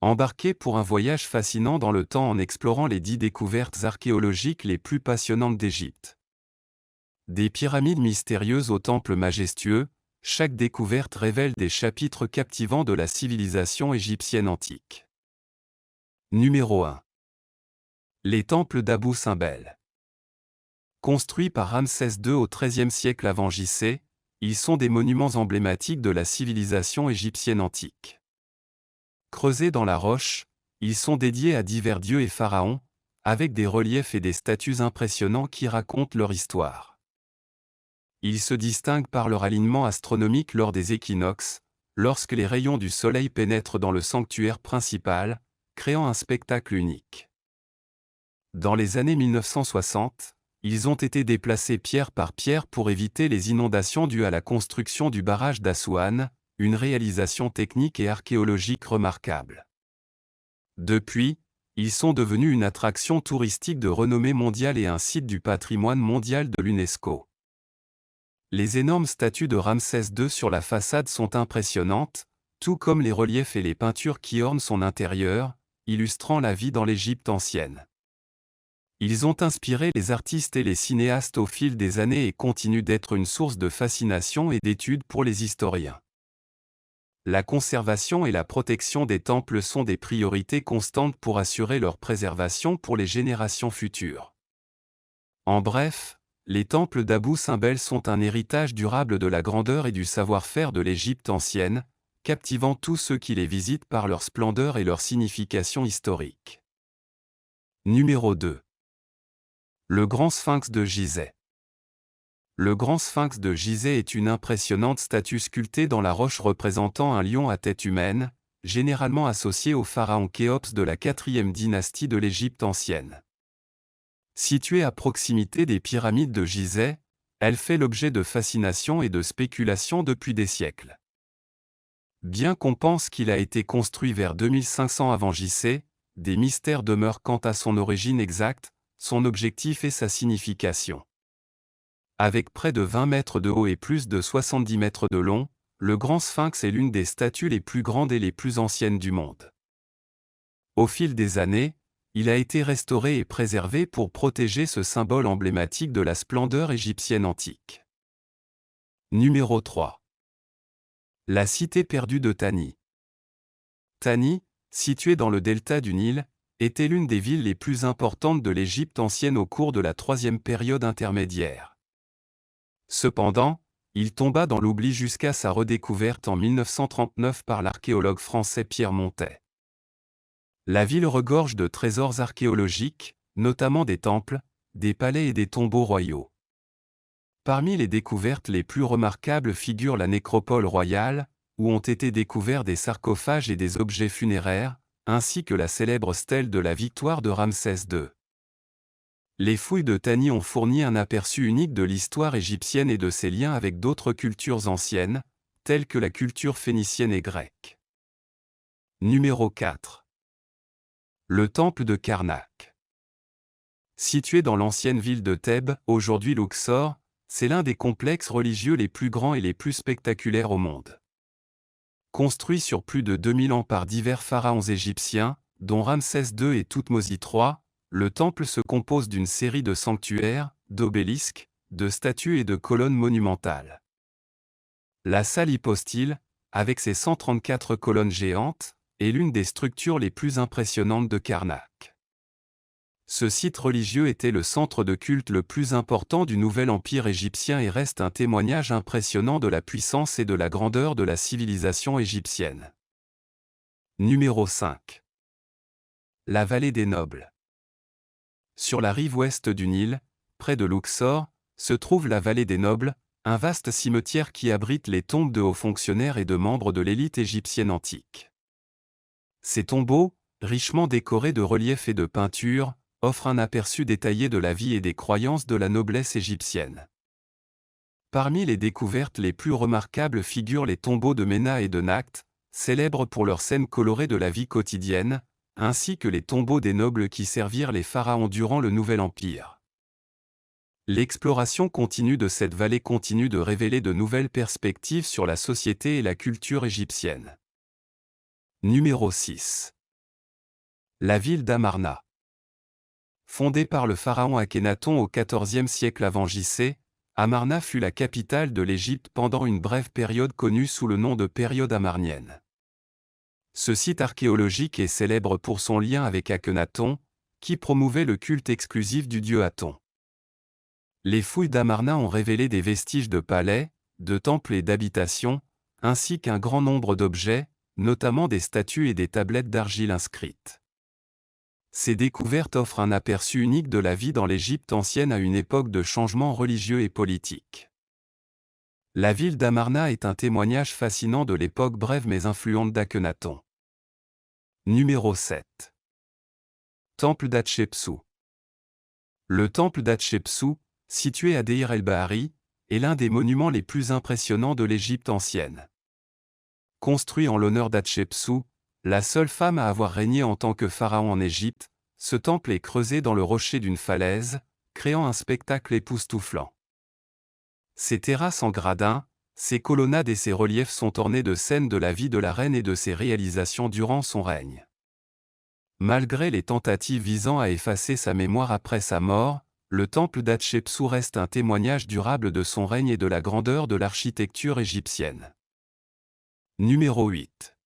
Embarquez pour un voyage fascinant dans le temps en explorant les 10 découvertes archéologiques les plus passionnantes d'Égypte. Des pyramides mystérieuses aux temples majestueux, chaque découverte révèle des chapitres captivants de la civilisation égyptienne antique. Numéro 1. Les temples d'Abou Simbel. Construits par Ramsès II au XIIIe siècle avant J.C., ils sont des monuments emblématiques de la civilisation égyptienne antique. Creusés dans la roche, ils sont dédiés à divers dieux et pharaons, avec des reliefs et des statues impressionnants qui racontent leur histoire. Ils se distinguent par leur alignement astronomique lors des équinoxes, lorsque les rayons du soleil pénètrent dans le sanctuaire principal, créant un spectacle unique. Dans les années 1960, ils ont été déplacés pierre par pierre pour éviter les inondations dues à la construction du barrage d'Assouan, une réalisation technique et archéologique remarquable. Depuis, ils sont devenus une attraction touristique de renommée mondiale et un site du patrimoine mondial de l'UNESCO. Les énormes statues de Ramsès II sur la façade sont impressionnantes, tout comme les reliefs et les peintures qui ornent son intérieur, illustrant la vie dans l'Égypte ancienne. Ils ont inspiré les artistes et les cinéastes au fil des années et continuent d'être une source de fascination et d'étude pour les historiens. La conservation et la protection des temples sont des priorités constantes pour assurer leur préservation pour les générations futures. En bref, les temples d'Abou Simbel sont un héritage durable de la grandeur et du savoir-faire de l'Égypte ancienne, captivant tous ceux qui les visitent par leur splendeur et leur signification historique. Numéro 2. Le Grand Sphinx de Gizeh. Le Grand Sphinx de Gizeh est une impressionnante statue sculptée dans la roche représentant un lion à tête humaine, généralement associé au pharaon Khéops de la 4e dynastie de l'Égypte ancienne. Située à proximité des pyramides de Gizeh, elle fait l'objet de fascination et de spéculation depuis des siècles. Bien qu'on pense qu'il a été construit vers 2500 avant J.C., des mystères demeurent quant à son origine exacte, son objectif et sa signification. Avec près de 20 mètres de haut et plus de 70 mètres de long, le Grand Sphinx est l'une des statues les plus grandes et les plus anciennes du monde. Au fil des années, il a été restauré et préservé pour protéger ce symbole emblématique de la splendeur égyptienne antique. Numéro 3. La cité perdue de Thani. Thani, située dans le delta du Nil, était l'une des villes les plus importantes de l'Égypte ancienne au cours de la 3e période intermédiaire. Cependant, il tomba dans l'oubli jusqu'à sa redécouverte en 1939 par l'archéologue français Pierre Montet. La ville regorge de trésors archéologiques, notamment des temples, des palais et des tombeaux royaux. Parmi les découvertes les plus remarquables figure la nécropole royale, où ont été découverts des sarcophages et des objets funéraires, ainsi que la célèbre stèle de la victoire de Ramsès II. Les fouilles de Thani ont fourni un aperçu unique de l'histoire égyptienne et de ses liens avec d'autres cultures anciennes, telles que la culture phénicienne et grecque. Numéro 4. Le temple de Karnak. Situé dans l'ancienne ville de Thèbes, aujourd'hui Luxor, c'est l'un des complexes religieux les plus grands et les plus spectaculaires au monde. Construit sur plus de 2000 ans par divers pharaons égyptiens, dont Ramsès II et Thoutmôsis III, le temple se compose d'une série de sanctuaires, d'obélisques, de statues et de colonnes monumentales. La salle hypostyle, avec ses 134 colonnes géantes, est l'une des structures les plus impressionnantes de Karnak. Ce site religieux était le centre de culte le plus important du nouvel empire égyptien et reste un témoignage impressionnant de la puissance et de la grandeur de la civilisation égyptienne. Numéro 5. La vallée des Nobles. Sur la rive ouest du Nil, près de Luxor, se trouve la vallée des Nobles, un vaste cimetière qui abrite les tombes de hauts fonctionnaires et de membres de l'élite égyptienne antique. Ces tombeaux, richement décorés de reliefs et de peintures, offrent un aperçu détaillé de la vie et des croyances de la noblesse égyptienne. Parmi les découvertes les plus remarquables figurent les tombeaux de Ména et de Nacht, célèbres pour leurs scènes colorées de la vie quotidienne, ainsi que les tombeaux des nobles qui servirent les pharaons durant le Nouvel Empire. L'exploration continue de cette vallée continue de révéler de nouvelles perspectives sur la société et la culture égyptienne. Numéro 6. La ville d'Amarna. Fondée par le pharaon Akhénaton au XIVe siècle avant J.C., Amarna fut la capitale de l'Égypte pendant une brève période connue sous le nom de période amarnienne. Ce site archéologique est célèbre pour son lien avec Akhenaton, qui promouvait le culte exclusif du dieu Aton. Les fouilles d'Amarna ont révélé des vestiges de palais, de temples et d'habitations, ainsi qu'un grand nombre d'objets, notamment des statues et des tablettes d'argile inscrites. Ces découvertes offrent un aperçu unique de la vie dans l'Égypte ancienne à une époque de changements religieux et politiques. La ville d'Amarna est un témoignage fascinant de l'époque brève mais influente d'Akhenaton. Numéro 7. Temple d'Hatchepsut. Le temple d'Hatchepsut, situé à Deir el-Bahari, est l'un des monuments les plus impressionnants de l'Égypte ancienne. Construit en l'honneur d'Hatchepsut, la seule femme à avoir régné en tant que pharaon en Égypte, ce temple est creusé dans le rocher d'une falaise, créant un spectacle époustouflant. Ses terrasses en gradins, ses colonnades et ses reliefs sont ornés de scènes de la vie de la reine et de ses réalisations durant son règne. Malgré les tentatives visant à effacer sa mémoire après sa mort, le temple d'Hatchepsut reste un témoignage durable de son règne et de la grandeur de l'architecture égyptienne. Numéro 8.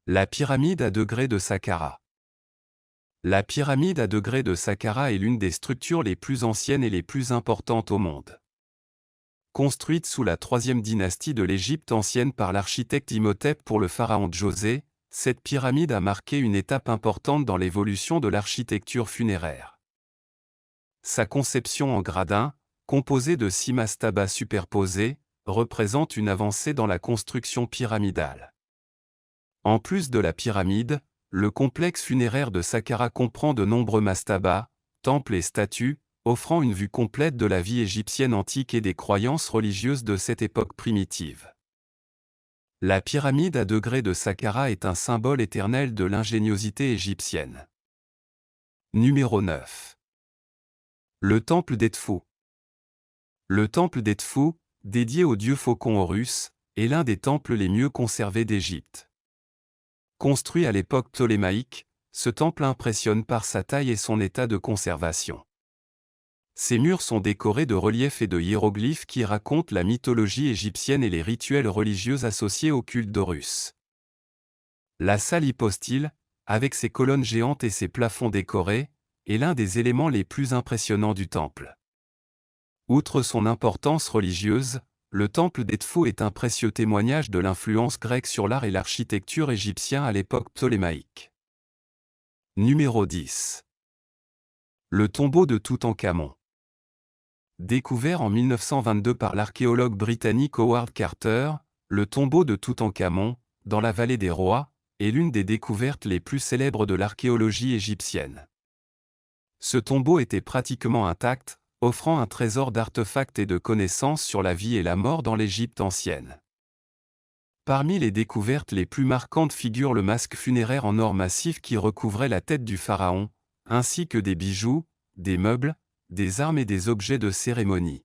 La pyramide à degrés de Saqqara. La pyramide à degrés de Saqqara est l'une des structures les plus anciennes et les plus importantes au monde. Construite sous la 3e dynastie de l'Égypte ancienne par l'architecte Imhotep pour le pharaon Djosé, cette pyramide a marqué une étape importante dans l'évolution de l'architecture funéraire. Sa conception en gradins, composée de 6 mastabas superposés, représente une avancée dans la construction pyramidale. En plus de la pyramide, le complexe funéraire de Saqqara comprend de nombreux mastabas, temples et statues, offrant une vue complète de la vie égyptienne antique et des croyances religieuses de cette époque primitive. La pyramide à degrés de Saqqara est un symbole éternel de l'ingéniosité égyptienne. Numéro 9. Le temple d'Edfu. Le temple d'Edfu, dédié au dieu faucon Horus, est l'un des temples les mieux conservés d'Égypte. Construit à l'époque ptolémaïque, ce temple impressionne par sa taille et son état de conservation. Ses murs sont décorés de reliefs et de hiéroglyphes qui racontent la mythologie égyptienne et les rituels religieux associés au culte d'Horus. La salle hypostyle, avec ses colonnes géantes et ses plafonds décorés, est l'un des éléments les plus impressionnants du temple. Outre son importance religieuse, le temple d'Edfu est un précieux témoignage de l'influence grecque sur l'art et l'architecture égyptien à l'époque ptolémaïque. Numéro 10. Le tombeau de Toutankhamon. Découvert en 1922 par l'archéologue britannique Howard Carter, le tombeau de Toutankhamon, dans la vallée des Rois, est l'une des découvertes les plus célèbres de l'archéologie égyptienne. Ce tombeau était pratiquement intact, offrant un trésor d'artefacts et de connaissances sur la vie et la mort dans l'Égypte ancienne. Parmi les découvertes les plus marquantes figure le masque funéraire en or massif qui recouvrait la tête du pharaon, ainsi que des bijoux, des meubles, des armes et des objets de cérémonie.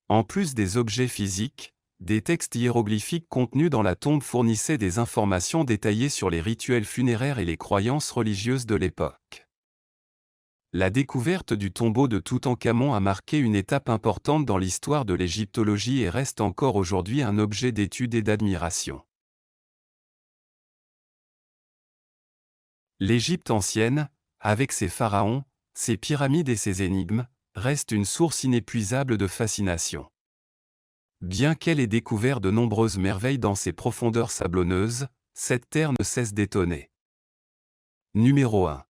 En plus des objets physiques, des textes hiéroglyphiques contenus dans la tombe fournissaient des informations détaillées sur les rituels funéraires et les croyances religieuses de l'époque. La découverte du tombeau de Toutankhamon a marqué une étape importante dans l'histoire de l'égyptologie et reste encore aujourd'hui un objet d'étude et d'admiration. L'Égypte ancienne, avec ses pharaons, ses pyramides et ses énigmes, reste une source inépuisable de fascination. Bien qu'elle ait découvert de nombreuses merveilles dans ses profondeurs sablonneuses, cette terre ne cesse d'étonner. Numéro 1.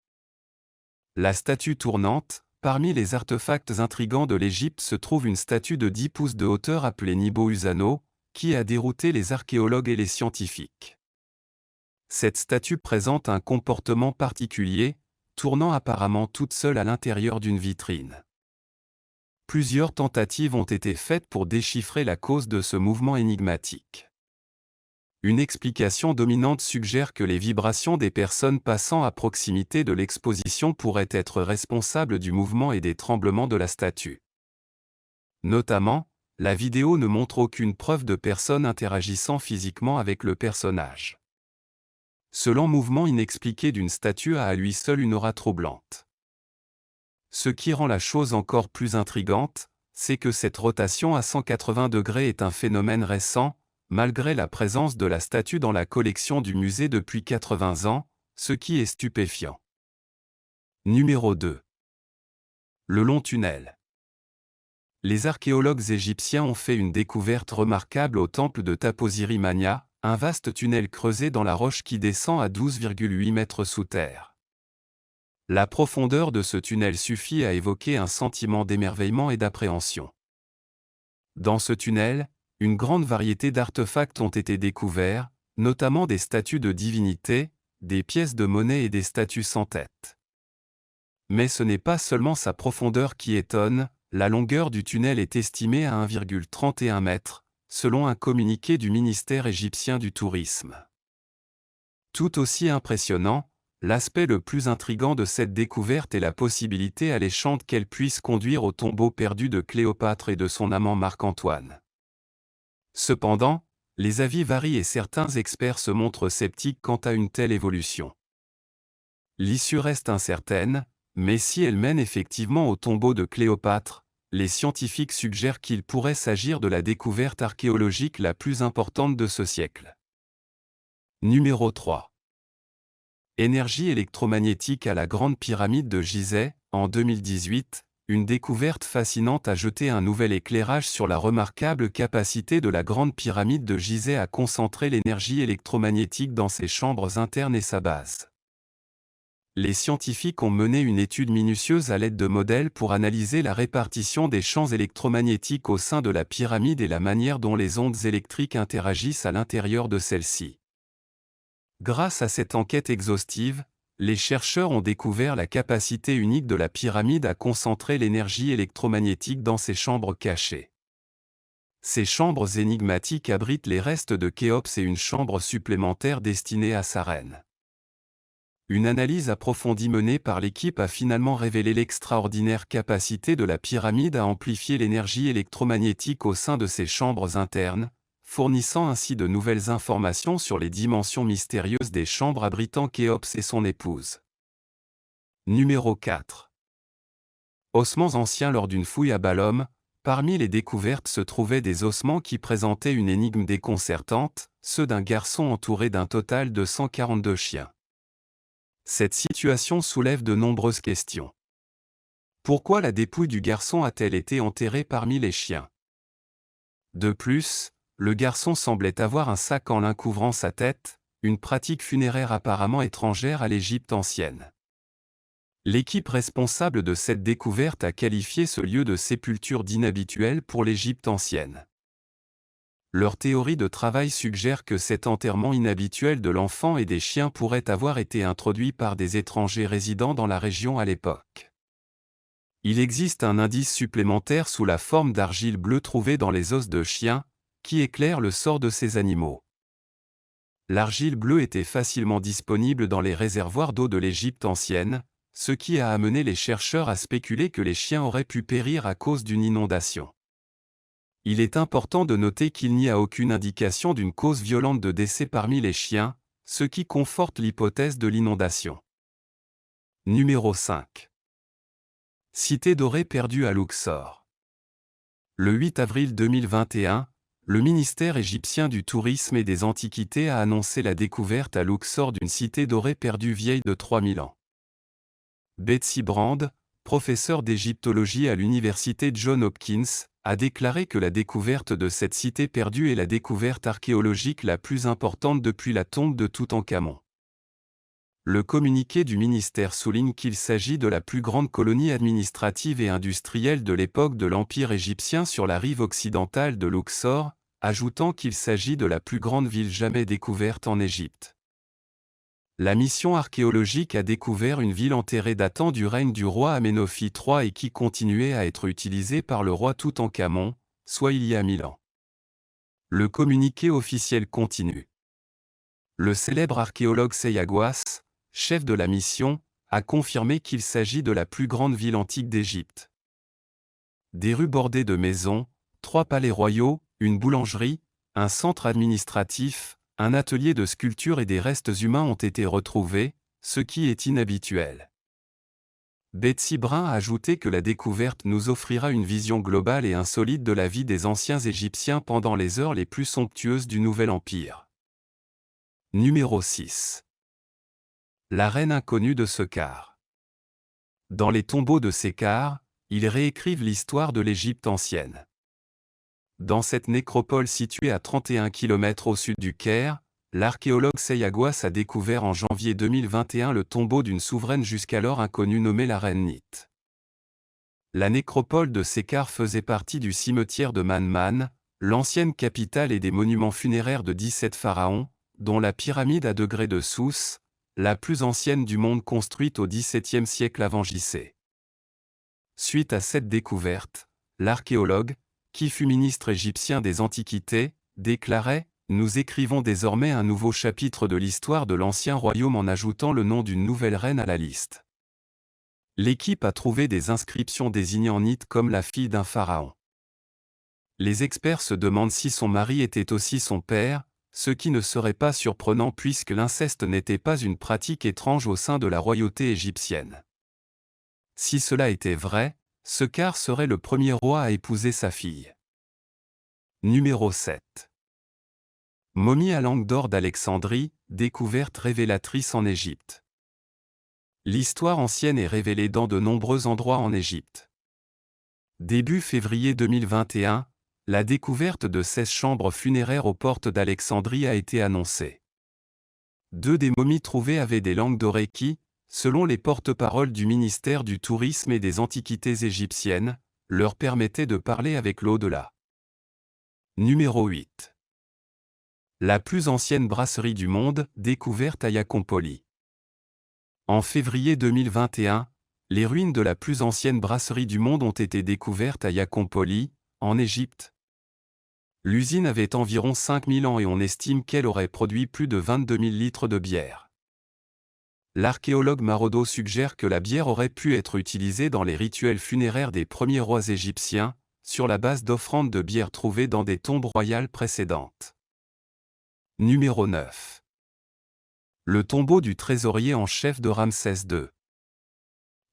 La statue tournante. Parmi les artefacts intrigants de l'Égypte se trouve une statue de 10 pouces de hauteur appelée Nibo Usano, qui a dérouté les archéologues et les scientifiques. Cette statue présente un comportement particulier, tournant apparemment toute seule à l'intérieur d'une vitrine. Plusieurs tentatives ont été faites pour déchiffrer la cause de ce mouvement énigmatique. Une explication dominante suggère que les vibrations des personnes passant à proximité de l'exposition pourraient être responsables du mouvement et des tremblements de la statue. Notamment, la vidéo ne montre aucune preuve de personnes interagissant physiquement avec le personnage. Ce lent mouvement inexpliqué d'une statue a à lui seul une aura troublante. Ce qui rend la chose encore plus intrigante, c'est que cette rotation à 180 degrés est un phénomène récent, malgré la présence de la statue dans la collection du musée depuis 80 ans, ce qui est stupéfiant. Numéro 2. Le long tunnel. Les archéologues égyptiens ont fait une découverte remarquable au temple de Taposiri Mania, un vaste tunnel creusé dans la roche qui descend à 12,8 mètres sous terre. La profondeur de ce tunnel suffit à évoquer un sentiment d'émerveillement et d'appréhension. Dans ce tunnel, une grande variété d'artefacts ont été découverts, notamment des statues de divinités, des pièces de monnaie et des statues sans tête. Mais ce n'est pas seulement sa profondeur qui étonne, la longueur du tunnel est estimée à 1,31 mètres, selon un communiqué du ministère égyptien du Tourisme. Tout aussi impressionnant, l'aspect le plus intrigant de cette découverte est la possibilité alléchante qu'elle puisse conduire au tombeau perdu de Cléopâtre et de son amant Marc-Antoine. Cependant, les avis varient et certains experts se montrent sceptiques quant à une telle évolution. L'issue reste incertaine, mais si elle mène effectivement au tombeau de Cléopâtre, les scientifiques suggèrent qu'il pourrait s'agir de la découverte archéologique la plus importante de ce siècle. Numéro 3. Énergie électromagnétique à la Grande Pyramide de Gizeh, en 2018, une découverte fascinante a jeté un nouvel éclairage sur la remarquable capacité de la Grande Pyramide de Gizeh à concentrer l'énergie électromagnétique dans ses chambres internes et sa base. Les scientifiques ont mené une étude minutieuse à l'aide de modèles pour analyser la répartition des champs électromagnétiques au sein de la pyramide et la manière dont les ondes électriques interagissent à l'intérieur de celle-ci. Grâce à cette enquête exhaustive, les chercheurs ont découvert la capacité unique de la pyramide à concentrer l'énergie électromagnétique dans ses chambres cachées. Ces chambres énigmatiques abritent les restes de Khéops et une chambre supplémentaire destinée à sa reine. Une analyse approfondie menée par l'équipe a finalement révélé l'extraordinaire capacité de la pyramide à amplifier l'énergie électromagnétique au sein de ses chambres internes, fournissant ainsi de nouvelles informations sur les dimensions mystérieuses des chambres abritant Khéops et son épouse. Numéro 4. Ossements anciens. Lors d'une fouille à Ballum, parmi les découvertes se trouvaient des ossements qui présentaient une énigme déconcertante, ceux d'un garçon entouré d'un total de 142 chiens. Cette situation soulève de nombreuses questions. Pourquoi la dépouille du garçon a-t-elle été enterrée parmi les chiens? De plus, le garçon semblait avoir un sac en lin couvrant sa tête, une pratique funéraire apparemment étrangère à l'Égypte ancienne. L'équipe responsable de cette découverte a qualifié ce lieu de sépulture d'inhabituel pour l'Égypte ancienne. Leur théorie de travail suggère que cet enterrement inhabituel de l'enfant et des chiens pourrait avoir été introduit par des étrangers résidant dans la région à l'époque. Il existe un indice supplémentaire sous la forme d'argile bleue trouvée dans les os de chiens, qui éclaire le sort de ces animaux. L'argile bleue était facilement disponible dans les réservoirs d'eau de l'Égypte ancienne, ce qui a amené les chercheurs à spéculer que les chiens auraient pu périr à cause d'une inondation. Il est important de noter qu'il n'y a aucune indication d'une cause violente de décès parmi les chiens, ce qui conforte l'hypothèse de l'inondation. Numéro 5. Cité dorée perdue à Luxor. Le 8 avril 2021, le ministère égyptien du Tourisme et des Antiquités a annoncé la découverte à Luxor d'une cité dorée perdue vieille de 3000 ans. Betsy Brand, professeure d'égyptologie à l'université Johns Hopkins, a déclaré que la découverte de cette cité perdue est la découverte archéologique la plus importante depuis la tombe de Toutankhamon. Le communiqué du ministère souligne qu'il s'agit de la plus grande colonie administrative et industrielle de l'époque de l'Empire égyptien sur la rive occidentale de Luxor, ajoutant qu'il s'agit de la plus grande ville jamais découverte en Égypte. La mission archéologique a découvert une ville enterrée datant du règne du roi Amenophi III et qui continuait à être utilisée par le roi Toutankhamon, soit il y a 1000 ans. Le communiqué officiel continue. Le célèbre archéologue Seyagouas, chef de la mission, a confirmé qu'il s'agit de la plus grande ville antique d'Égypte. Des rues bordées de maisons, 3 palais royaux, une boulangerie, un centre administratif, un atelier de sculpture et des restes humains ont été retrouvés, ce qui est inhabituel. Betsy Brun a ajouté que la découverte nous offrira une vision globale et insolite de la vie des anciens Égyptiens pendant les heures les plus somptueuses du Nouvel Empire. Numéro 6. La reine inconnue de Sekar. Dans les tombeaux de Sekar, ils réécrivent l'histoire de l'Égypte ancienne. Dans cette nécropole située à 31 km au sud du Caire, l'archéologue Seyagwas a découvert en janvier 2021 le tombeau d'une souveraine jusqu'alors inconnue nommée la reine Nit. La nécropole de Sekar faisait partie du cimetière de Manman, l'ancienne capitale et des monuments funéraires de 17 pharaons, dont la pyramide à degrés de Sousse, la plus ancienne du monde construite au XVIIe siècle avant JC. Suite à cette découverte, l'archéologue, qui fut ministre égyptien des Antiquités, déclarait « Nous écrivons désormais un nouveau chapitre de l'histoire de l'ancien royaume en ajoutant le nom d'une nouvelle reine à la liste. » L'équipe a trouvé des inscriptions désignant Nit comme la fille d'un pharaon. Les experts se demandent si son mari était aussi son père, ce qui ne serait pas surprenant puisque l'inceste n'était pas une pratique étrange au sein de la royauté égyptienne. Si cela était vrai, Sekar serait le premier roi à épouser sa fille. Numéro 7. Momie à langue d'or d'Alexandrie, découverte révélatrice en Égypte. L'histoire ancienne est révélée dans de nombreux endroits en Égypte. Début février 2021, la découverte de 16 chambres funéraires aux portes d'Alexandrie a été annoncée. 2 des momies trouvées avaient des langues d'orée qui, selon les porte-paroles du ministère du Tourisme et des Antiquités égyptiennes, leur permettaient de parler avec l'au-delà. Numéro 8. La plus ancienne brasserie du monde, découverte à Yacompoli. En février 2021, les ruines de la plus ancienne brasserie du monde ont été découvertes à Yacompoli, en Égypte. L'usine avait environ 5000 ans et on estime qu'elle aurait produit plus de 22 000 litres de bière. L'archéologue Marodo suggère que la bière aurait pu être utilisée dans les rituels funéraires des premiers rois égyptiens, sur la base d'offrandes de bière trouvées dans des tombes royales précédentes. Numéro 9. Le tombeau du trésorier en chef de Ramsès II.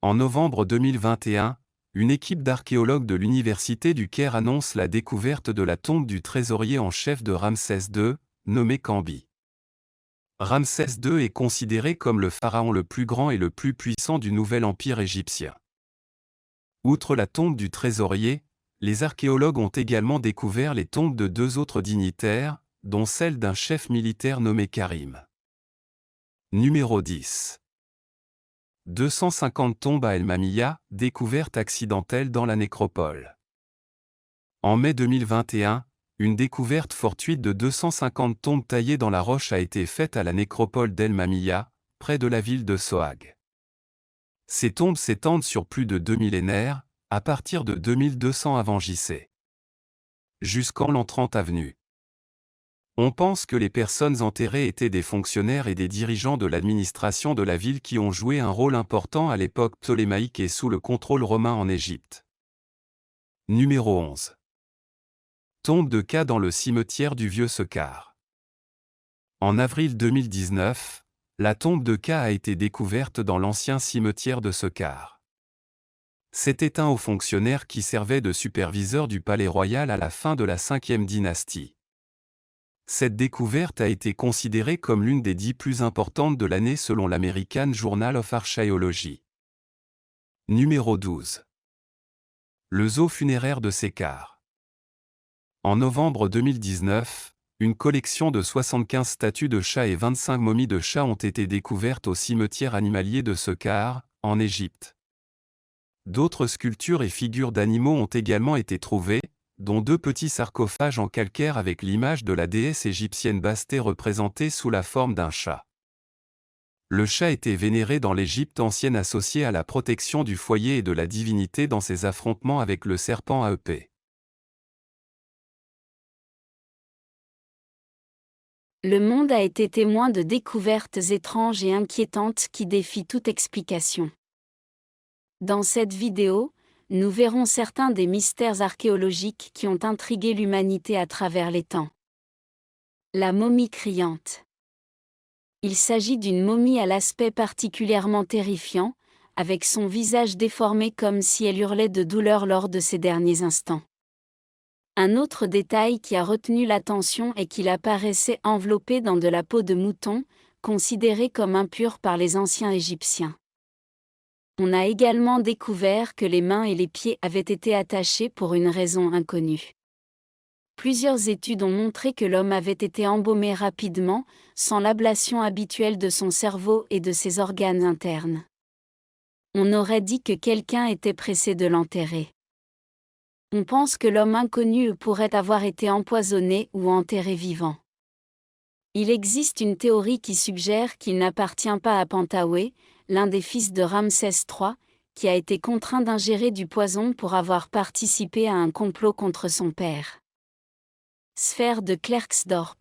En novembre 2021, une équipe d'archéologues de l'Université du Caire annonce la découverte de la tombe du trésorier en chef de Ramsès II, nommé Cambi. Ramsès II est considéré comme le pharaon le plus grand et le plus puissant du nouvel empire égyptien. Outre la tombe du trésorier, les archéologues ont également découvert les tombes de 2 autres dignitaires, dont celle d'un chef militaire nommé Karim. Numéro 10. 250 tombes à El Mamilla, découvertes accidentelles dans la nécropole. En mai 2021, une découverte fortuite de 250 tombes taillées dans la roche a été faite à la nécropole d'El Mamilla, près de la ville de Sohag. Ces tombes s'étendent sur plus de 2 millénaires, à partir de 2200 avant JC. Jusqu'en l'an 30 avenue. On pense que les personnes enterrées étaient des fonctionnaires et des dirigeants de l'administration de la ville qui ont joué un rôle important à l'époque ptolémaïque et sous le contrôle romain en Égypte. Numéro 11. Tombe de Ka dans le cimetière du Vieux Sekar. En avril 2019, la tombe de Ka a été découverte dans l'ancien cimetière de Sekar. C'était un haut fonctionnaire qui servait de superviseur du palais royal à la fin de la 5e dynastie. Cette découverte a été considérée comme l'une des 10 plus importantes de l'année selon l'American Journal of Archaeology. Numéro 12. Le zoo funéraire de Sekar. En novembre 2019, une collection de 75 statues de chats et 25 momies de chats ont été découvertes au cimetière animalier de Sekar, en Égypte. D'autres sculptures et figures d'animaux ont également été trouvées, dont 2 petits sarcophages en calcaire avec l'image de la déesse égyptienne Bastée représentée sous la forme d'un chat. Le chat était vénéré dans l'Égypte ancienne associé à la protection du foyer et de la divinité dans ses affrontements avec le serpent à épée. Le monde a été témoin de découvertes étranges et inquiétantes qui défient toute explication. Dans cette vidéo, nous verrons certains des mystères archéologiques qui ont intrigué l'humanité à travers les temps. La momie criante. Il s'agit d'une momie à l'aspect particulièrement terrifiant, avec son visage déformé comme si elle hurlait de douleur lors de ses derniers instants. Un autre détail qui a retenu l'attention est qu'il apparaissait enveloppé dans de la peau de mouton, considérée comme impure par les anciens Égyptiens. On a également découvert que les mains et les pieds avaient été attachés pour une raison inconnue. Plusieurs études ont montré que l'homme avait été embaumé rapidement, sans l'ablation habituelle de son cerveau et de ses organes internes. On aurait dit que quelqu'un était pressé de l'enterrer. On pense que l'homme inconnu pourrait avoir été empoisonné ou enterré vivant. Il existe une théorie qui suggère qu'il n'appartient pas à Pantawé, l'un des fils de Ramsès III, qui a été contraint d'ingérer du poison pour avoir participé à un complot contre son père. Sphère de Klerksdorp.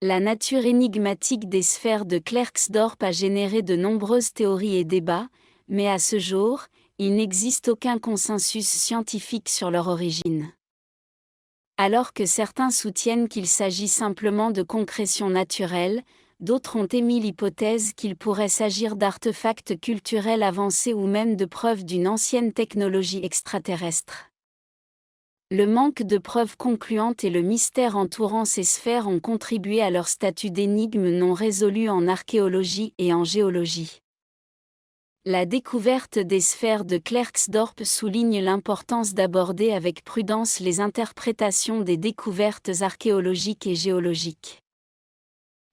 La nature énigmatique des sphères de Klerksdorp a généré de nombreuses théories et débats, mais à ce jour, il n'existe aucun consensus scientifique sur leur origine. Alors que certains soutiennent qu'il s'agit simplement de concrétions naturelles, d'autres ont émis l'hypothèse qu'il pourrait s'agir d'artefacts culturels avancés ou même de preuves d'une ancienne technologie extraterrestre. Le manque de preuves concluantes et le mystère entourant ces sphères ont contribué à leur statut d'énigme non résolue en archéologie et en géologie. La découverte des sphères de Klerksdorp souligne l'importance d'aborder avec prudence les interprétations des découvertes archéologiques et géologiques.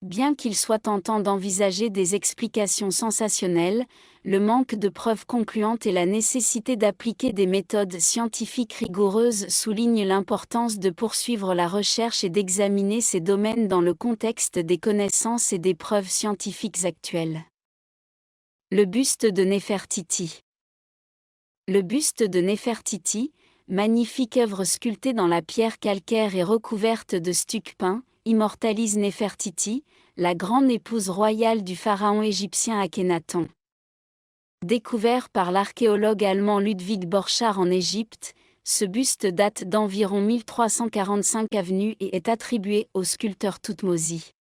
Bien qu'il soit tentant d'envisager des explications sensationnelles, le manque de preuves concluantes et la nécessité d'appliquer des méthodes scientifiques rigoureuses soulignent l'importance de poursuivre la recherche et d'examiner ces domaines dans le contexte des connaissances et des preuves scientifiques actuelles. Le buste de Néfertiti. Le buste de Néfertiti, magnifique œuvre sculptée dans la pierre calcaire et recouverte de stucs peints, immortalise Néfertiti, la grande épouse royale du pharaon égyptien Akhénaton. Découvert par l'archéologue allemand Ludwig Borchardt en Égypte, ce buste date d'environ 1345 avenue et est attribué au sculpteur Thoutmôsis.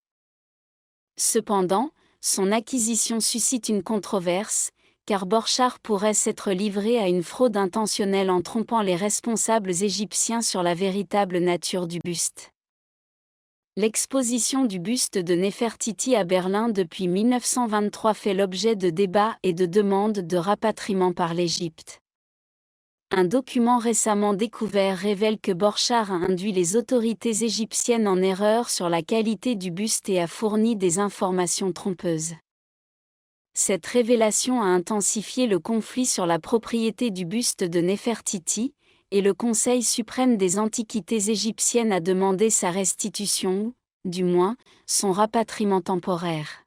Cependant, son acquisition suscite une controverse, car Borchardt pourrait s'être livré à une fraude intentionnelle en trompant les responsables égyptiens sur la véritable nature du buste. L'exposition du buste de Néfertiti à Berlin depuis 1923 fait l'objet de débats et de demandes de rapatriement par l'Égypte. Un document récemment découvert révèle que Borchardt a induit les autorités égyptiennes en erreur sur la qualité du buste et a fourni des informations trompeuses. Cette révélation a intensifié le conflit sur la propriété du buste de Néfertiti, et le Conseil suprême des Antiquités égyptiennes a demandé sa restitution ou, du moins, son rapatriement temporaire.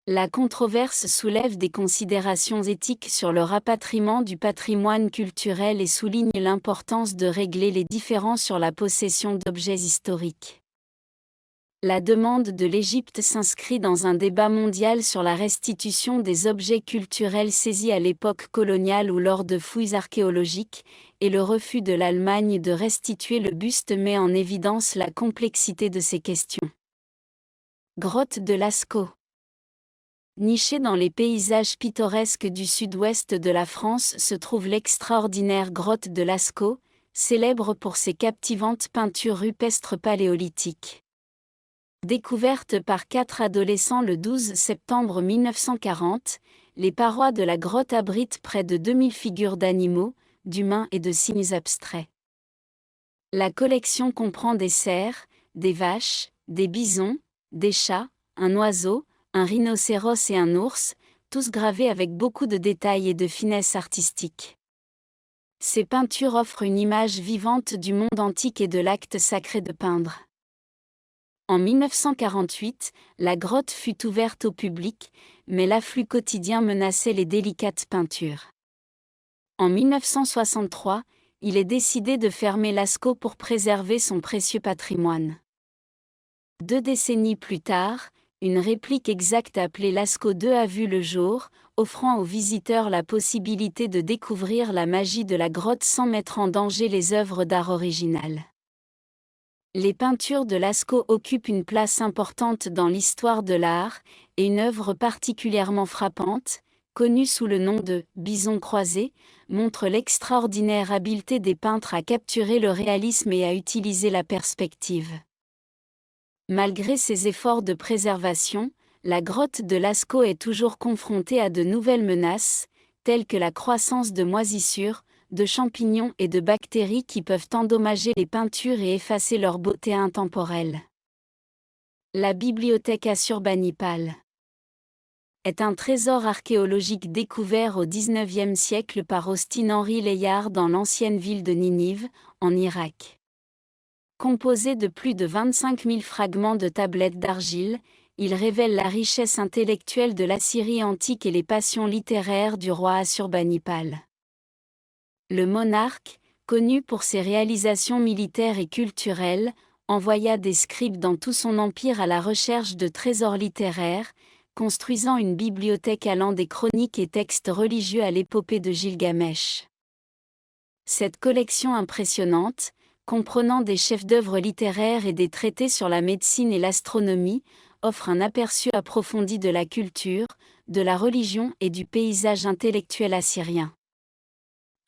La controverse soulève des considérations éthiques sur le rapatriement du patrimoine culturel et souligne l'importance de régler les différends sur la possession d'objets historiques. La demande de l'Égypte s'inscrit dans un débat mondial sur la restitution des objets culturels saisis à l'époque coloniale ou lors de fouilles archéologiques, et le refus de l'Allemagne de restituer le buste met en évidence la complexité de ces questions. Grotte de Lascaux. Nichée dans les paysages pittoresques du sud-ouest de la France se trouve l'extraordinaire grotte de Lascaux, célèbre pour ses captivantes peintures rupestres paléolithiques. Découverte par 4 adolescents le 12 septembre 1940, les parois de la grotte abritent près de 2000 figures d'animaux, d'humains et de signes abstraits. La collection comprend des cerfs, des vaches, des bisons, des chats, un oiseau, un rhinocéros et un ours, tous gravés avec beaucoup de détails et de finesse artistique. Ces peintures offrent une image vivante du monde antique et de l'acte sacré de peindre. En 1948, la grotte fut ouverte au public, mais l'afflux quotidien menaçait les délicates peintures. En 1963, il est décidé de fermer Lascaux pour préserver son précieux patrimoine. 2 décennies plus tard, une réplique exacte appelée Lascaux II a vu le jour, offrant aux visiteurs la possibilité de découvrir la magie de la grotte sans mettre en danger les œuvres d'art originales. Les peintures de Lascaux occupent une place importante dans l'histoire de l'art, et une œuvre particulièrement frappante, connue sous le nom de « Bison croisé », montre l'extraordinaire habileté des peintres à capturer le réalisme et à utiliser la perspective. Malgré ses efforts de préservation, la grotte de Lascaux est toujours confrontée à de nouvelles menaces, telles que la croissance de moisissures, de champignons et de bactéries qui peuvent endommager les peintures et effacer leur beauté intemporelle. La bibliothèque Assurbanipal est un trésor archéologique découvert au XIXe siècle par Austin-Henri Layard dans l'ancienne ville de Ninive, en Irak. Composé de plus de 25 000 fragments de tablettes d'argile, il révèle la richesse intellectuelle de l'Assyrie antique et les passions littéraires du roi Assurbanipal. Le monarque, connu pour ses réalisations militaires et culturelles, envoya des scribes dans tout son empire à la recherche de trésors littéraires, construisant une bibliothèque allant des chroniques et textes religieux à l'épopée de Gilgamesh. Cette collection impressionnante, comprenant des chefs-d'œuvre littéraires et des traités sur la médecine et l'astronomie, offre un aperçu approfondi de la culture, de la religion et du paysage intellectuel assyrien.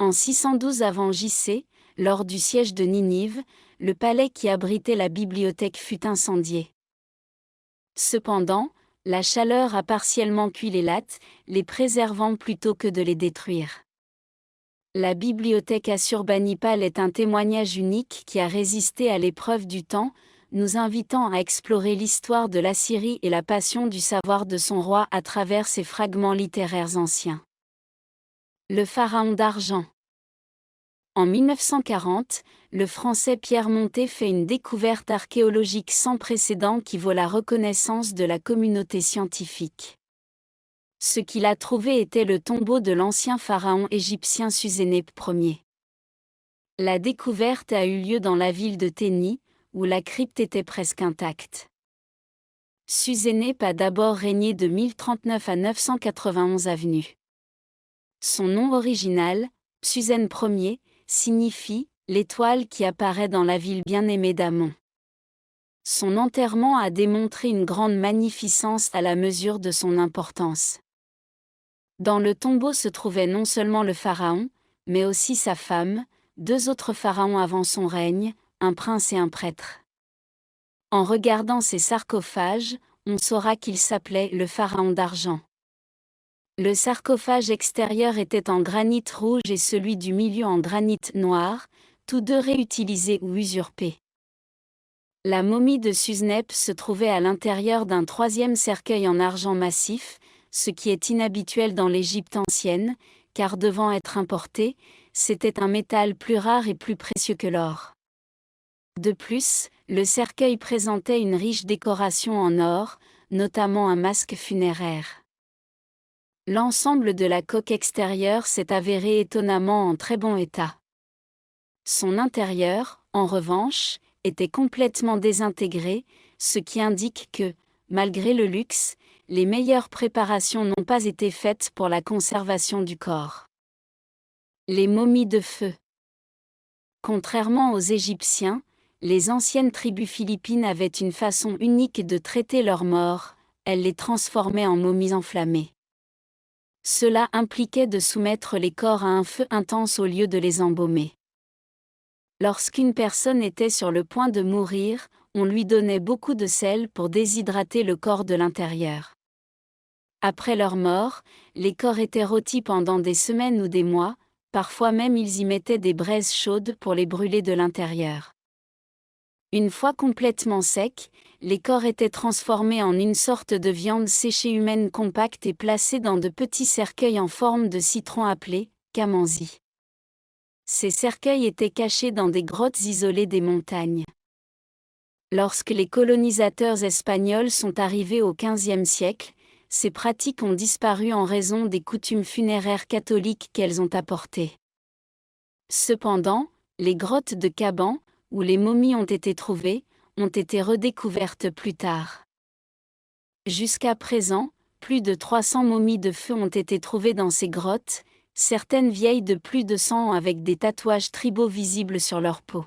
En 612 avant J.C., lors du siège de Ninive, le palais qui abritait la bibliothèque fut incendié. Cependant, la chaleur a partiellement cuit les lattes, les préservant plutôt que de les détruire. La bibliothèque Assurbanipal est un témoignage unique qui a résisté à l'épreuve du temps, nous invitant à explorer l'histoire de l'Assyrie et la passion du savoir de son roi à travers ses fragments littéraires anciens. Le pharaon d'argent. En 1940, le Français Pierre Montet fait une découverte archéologique sans précédent qui vaut la reconnaissance de la communauté scientifique. Ce qu'il a trouvé était le tombeau de l'ancien pharaon égyptien Susénèpe Ier. La découverte a eu lieu dans la ville de Théni, où la crypte était presque intacte. Susénèpe a d'abord régné de 1039 à 991 avenue. Son nom original, Psuzène Ier, signifie « l'étoile qui apparaît dans la ville bien-aimée d'Amon ». Son enterrement a démontré une grande magnificence à la mesure de son importance. Dans le tombeau se trouvait non seulement le pharaon, mais aussi sa femme, 2 autres pharaons avant son règne, un prince et un prêtre. En regardant ces sarcophages, on saura qu'il s'appelait le pharaon d'argent. Le sarcophage extérieur était en granit rouge et celui du milieu en granit noir, tous deux réutilisés ou usurpés. La momie de Susénèpe se trouvait à l'intérieur d'un 3e cercueil en argent massif, ce qui est inhabituel dans l'Égypte ancienne, car devant être importé, c'était un métal plus rare et plus précieux que l'or. De plus, le cercueil présentait une riche décoration en or, notamment un masque funéraire. L'ensemble de la coque extérieure s'est avéré étonnamment en très bon état. Son intérieur, en revanche, était complètement désintégré, ce qui indique que, malgré le luxe, les meilleures préparations n'ont pas été faites pour la conservation du corps. Les momies de feu. Contrairement aux Égyptiens, les anciennes tribus philippines avaient une façon unique de traiter leurs morts, elles les transformaient en momies enflammées. Cela impliquait de soumettre les corps à un feu intense au lieu de les embaumer. Lorsqu'une personne était sur le point de mourir, on lui donnait beaucoup de sel pour déshydrater le corps de l'intérieur. Après leur mort, les corps étaient rôtis pendant des semaines ou des mois, parfois même ils y mettaient des braises chaudes pour les brûler de l'intérieur. Une fois complètement secs, les corps étaient transformés en une sorte de viande séchée humaine compacte et placés dans de petits cercueils en forme de citron appelés camanzi. Ces cercueils étaient cachés dans des grottes isolées des montagnes. Lorsque les colonisateurs espagnols sont arrivés au XVe siècle, ces pratiques ont disparu en raison des coutumes funéraires catholiques qu'elles ont apportées. Cependant, les grottes de Caban, où les momies ont été trouvées, ont été redécouvertes plus tard. Jusqu'à présent, plus de 300 momies de feu ont été trouvées dans ces grottes, certaines vieilles de plus de 100 ans avec des tatouages tribaux visibles sur leur peau.